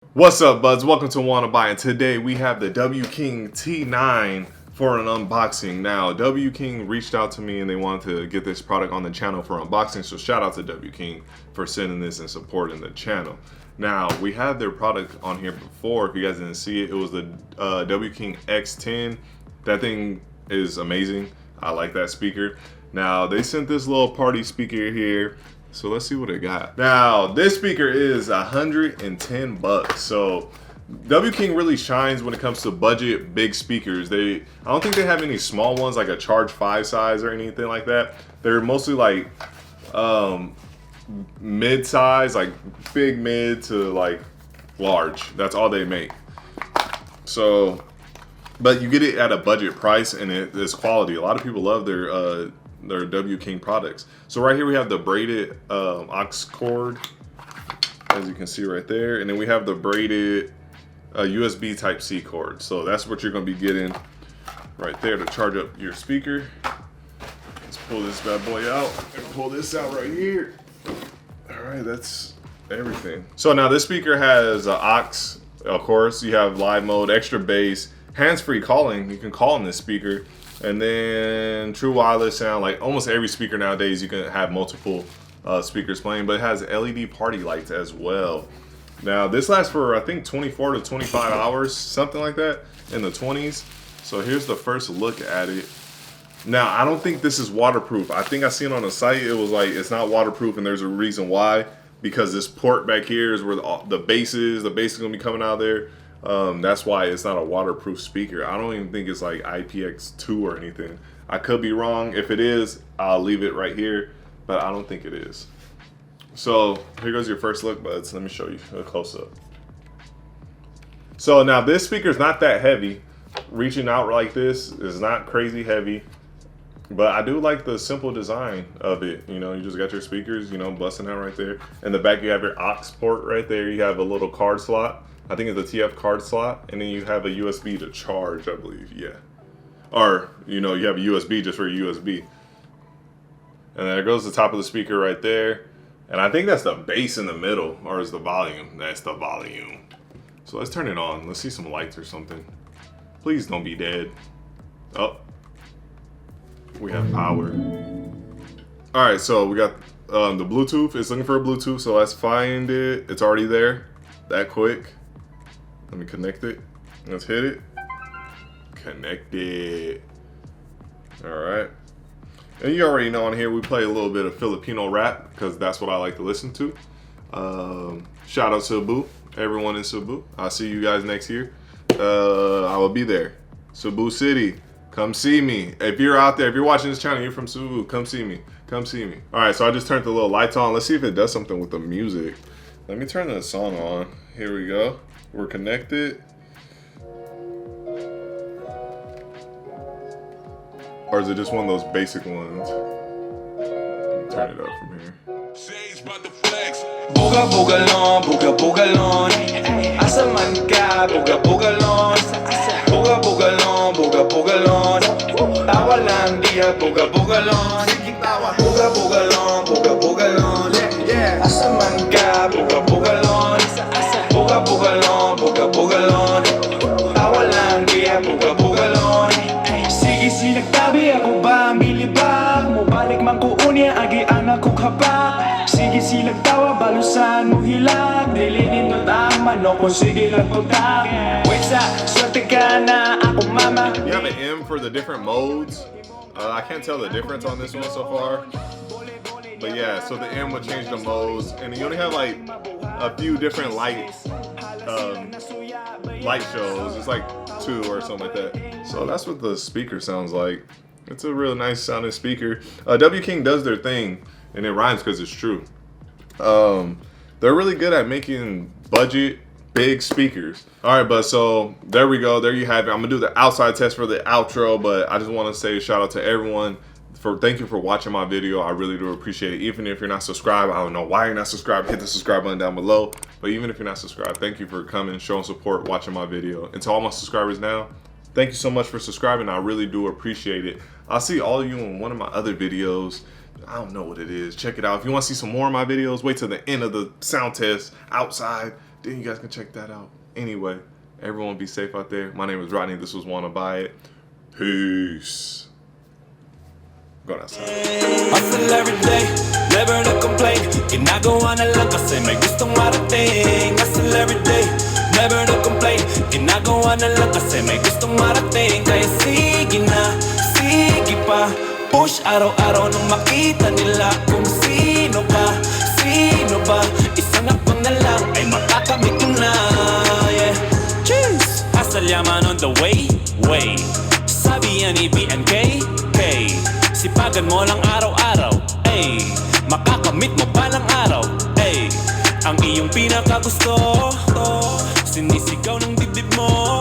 What's up, buds? Welcome to Wanna Buy, and today we have the W King T9 for an unboxing. Now, W King reached out to me and they wanted to get this product on the channel for unboxing, so shout out to W King for sending this and supporting the channel. Now, we had their product on here before. If you guys didn't see it, it was the W King X10. That thing is amazing. I like that speaker. Now, they sent this little party speaker here. So let's see what it got. Now, this speaker is 110 bucks. So W King really shines when it comes to budget big speakers. I don't think they have any small ones like a Charge 5 size or anything like that. They're mostly like mid-size, like big mid to like large. That's all they make. So, but you get it at a budget price and it's quality. A lot of people love their W King products. So right here we have the braided aux cord, as you can see right there, and then we have the braided USB type C cord. So that's what you're going to be getting right there to charge up your speaker. Let's pull this bad boy out and pull this out right here. All right, that's everything. So now this speaker has aux, of course. You have live mode, extra bass, hands-free calling. You can call in this speaker. And then true wireless sound. Like almost every speaker nowadays, you can have multiple speakers playing, but it has LED party lights as well. Now this lasts for I think 24 to 25 hours, something like that, in the 20s. So here's the first look at it. Now I don't think this is waterproof. I think I seen on the site it was like it's not waterproof, and there's a reason why. Because this port back here is where the bass is gonna be coming out of there. That's why it's not a waterproof speaker. I don't even think it's like IPX2 or anything. I could be wrong. If it is, I'll leave it right here, but I don't think it is. So here goes your first look, buds. Let me show you a close-up. So now this speaker is not that heavy. Reaching out like this is not crazy heavy, but I do like the simple design of it. You know, you just got your speakers, you know, busting out right there. In the back, you have your aux port right there. You have a little card slot. I think it's a TF card slot, and then you have a USB to charge, I believe, yeah. Or, you know, you have a USB just for a USB. And there goes the top of the speaker right there. And I think that's the bass in the middle, or is the volume? That's the volume. So let's turn it on. Let's see some lights or something. Please don't be dead. Oh. We have power. All right, so we got the Bluetooth. It's looking for a Bluetooth, so let's find it. It's already there, that quick. Let me connect it. Let's hit it. Connect it. All right. And you already know on here we play a little bit of Filipino rap because that's what I like to listen to. Shout out Cebu, everyone in Cebu. I'll see you guys next year. I will be there. Cebu City. Come see me. If you're out there, if you're watching this channel, you're from Cebu, come see me. Come see me. All right, so I just turned the little lights on. Let's see if it does something with the music. Let me turn the song on. Here we go. We're connected. Or is it just one of those basic ones? Turn it up from here. Buga bugalon, buga bugalon. Asa man ka, buga bugalon. Buga bugalon, buga bugalon. Tawa lang diya, buga bugalon. Buga bugalon, buga bugalon. Asa man ka, buga bugalon. Buga bugalon, buga bugalon. Tawa lang diya, buga bugalon. Sige sinagtabi, ako ba ang bilibak? Mubalik man ko unya, agi anak ko kapa. Sige silag tawa, balusan mo hilag. Dilinin mo tama, no kung sige lang kontak. Wait sa, swerte ka na ako mama. You have an M for the different modes. I can't tell the difference on this one so far. But yeah, so the M would change the modes. And you only have like a few different light shows. It's like 2 or something like that. So that's what the speaker sounds like. It's a real nice sounding speaker. W King does their thing, and it rhymes because it's true. They're really good at making budget big speakers. All right, but so there we go. There you have it. I'm gonna do the outside test for the outro, but I just want to say shout out to everyone. Thank you for watching my video. I really do appreciate it. Even if you're not subscribed, I don't know why you're not subscribed. Hit the subscribe button down below. But even if you're not subscribed, thank you for coming, showing support, watching my video. And to all my subscribers now, thank you so much for subscribing. I really do appreciate it. I'll see all of you in one of my other videos. I don't know what it is. Check it out. If you want to see some more of my videos, wait till the end of the sound test outside. then you guys can check that out. Anyway, everyone be safe out there. My name is Rodney. This was Wanna Buy It. Peace. Going outside. Hustle every day, never to complain. Ginagawa na lang kasi may gustong marating. Hustle every day, never to complain. Ginagawa na lang kasi may gustong marating. Kaya sige na, sige pa. Push araw-araw nung makita nila kung sino ka, sino ba. Isang ako na lang ay makakamit ko na, yeah. Cheers! Hustle yaman on the way. Sabi yan EBNK, sipagan mo lang araw-araw, ay makakamit mo palang araw, ay ang iyong pinakagusto, sinisigaw ng dibdib mo.